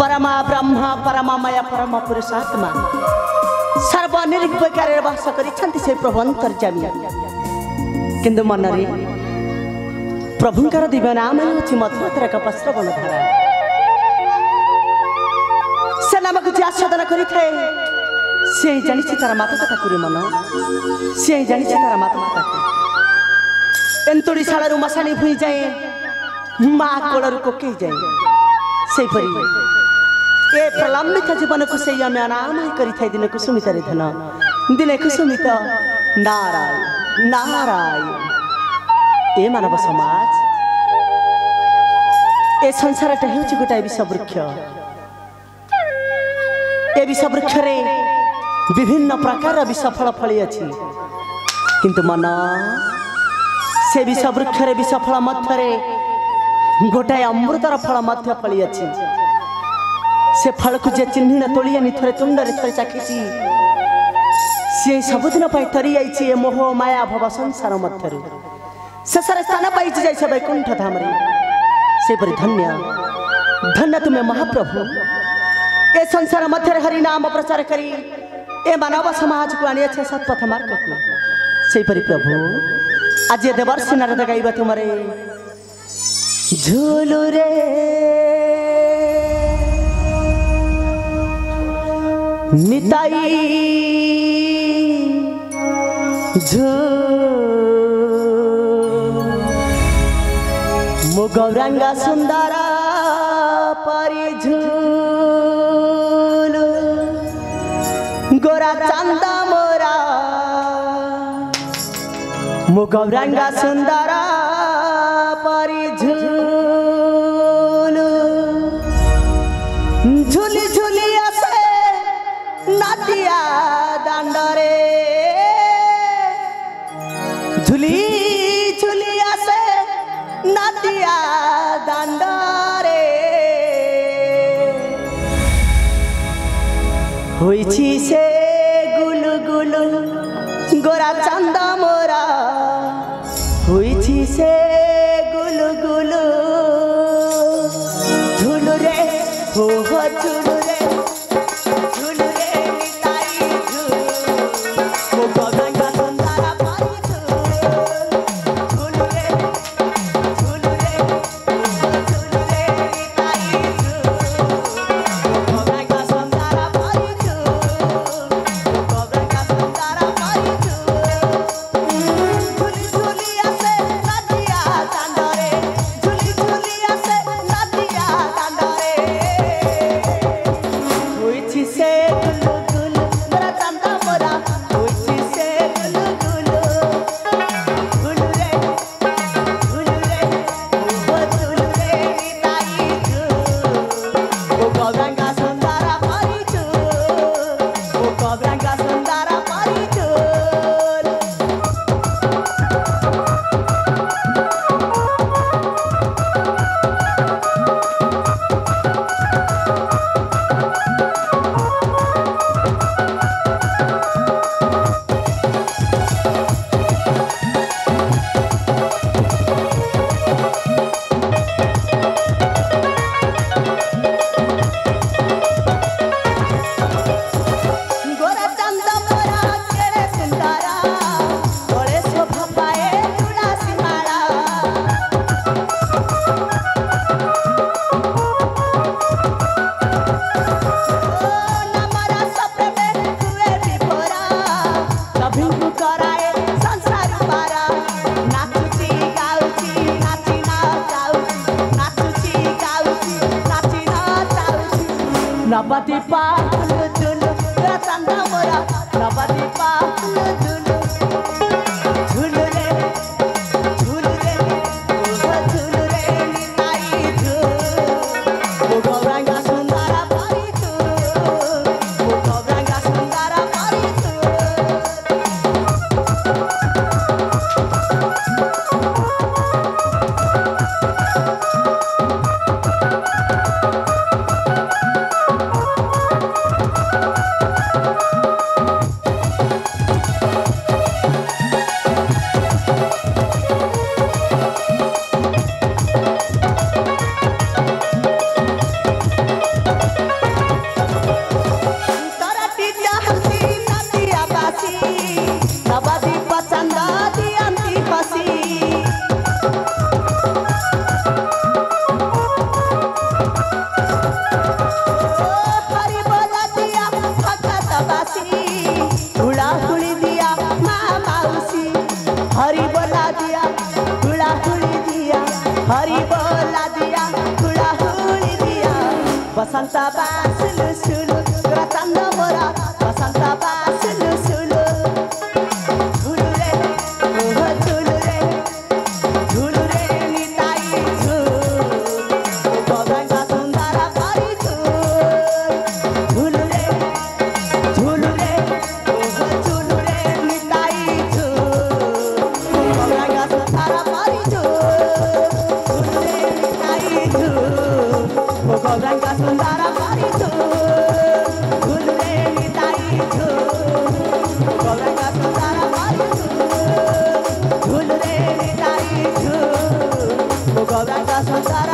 परमा ब्रह्म परमामय परम पुरुषात्मा सर्वनिर्विकार वास करिछन्ति से प्रभु अंतर्जामी किंतु मनरे प्रभुंकर दिव्य नाम होछि मधुरतर कपस्रवण धारा से नामक जे आस्वादन करिथे से जानिछि तार माता कथा कुरे मन से जानिछि तार माता कथा एंतुड़ी शालारु मसाणी भुई जाए मा कोलरु कोके जाए से परी ए प्रलंबित जीवन को से आम अनाम करिथाय दिन कुसुमित धन दिने कुसुमित नाराय नाराय ए मानव समाज ए संसारटा हेउछि गोटाए विषवृक्ष ए विषवृक्ष रे विभिन्न प्रकार विषफल फली अछि किंतु मन से विषवृक्ष रे विषफल मध्य गोटाए अमृतर फल मध्य फली अछि से फल को जे चिन्हिन तोलिया थरे तुंडरे थरे चाखिछि से सबुदिन पाई तरी आइछि ए मोह माया भव संसार मध्यरु शेषर स्थान पाई जाय से वैकुंठ धाम रे से परि धन्य धन्य तुमे महाप्रभु ए संसार मध्य हरि नाम प्रचार करी ए मानव समाज को आनी अच्छे सतपथ मार्ग को से परि प्रभु आज देवर्षि नारद गाइबा तुमरे झूलू रे निताई मु गौरांगा सुंदर परि झूलू गोरा चांदा मोरा मु गौरांगा सुंदर परि झूलू झूली झूली आसे नातिया दांडरे झूली झूली आसे नातिया दांडरे होइछि से गुलु गुलु गोरा चांदा मोरा होइछि से गुलु गुलु झूलू रे हो झूलू रे झूलू रे निताई झूलू मो गौरांगा सुंदर परि झूलू रे झूलू रे झूलू रे निताई झूलू मो गौरांगा सुंदर परि झूलू मो गौरांगा सुंदर परि झूलू झूली आसे नातिया दांडरे झूली झूली आसे नातिया दांडरे होइछि से गुलु गुलु मोरा चांदा मोरा होइछि से गुलु गुलु गुलु रे झूलू रे निताई झूलू ओ गौरांगा सुंदर परि झूलू ओ गौरांगा सुंदर परि झूलू गोरा चांदा मोरा केड़े सुंदरा गोळे शोभा पाए तुळसी माळा नमरा सप्रे हुए विभोरा कभिंकु कराए संसार पारा नाचुची गाउची नाची ना गाउची नाचुची गाउची नाची ना गाउची नबती पालु दुलु गोरा चांदा मोरा नबती पालु दुलु झूलू रे झूलू रे झूलू रे निताई झूलू मो गौरांगा सुंदर परि झूलू मो गौरांगा सुंदर परि झूलू बसंत बासुलु सुलु तोरा चंद मोरा बसंत बासुलु सुलु झुलु रे ओहो झुलु रे निताई गौरांगा सुंदर पारी झुलु रे ओहो झुलु रे निताई गौरांगा सुंदर पारी गौरांगा सुंदर पारी झुलु रे निताई गौरांगा सुंदर पारी झुलु रे निताई गौरांगा सुंदर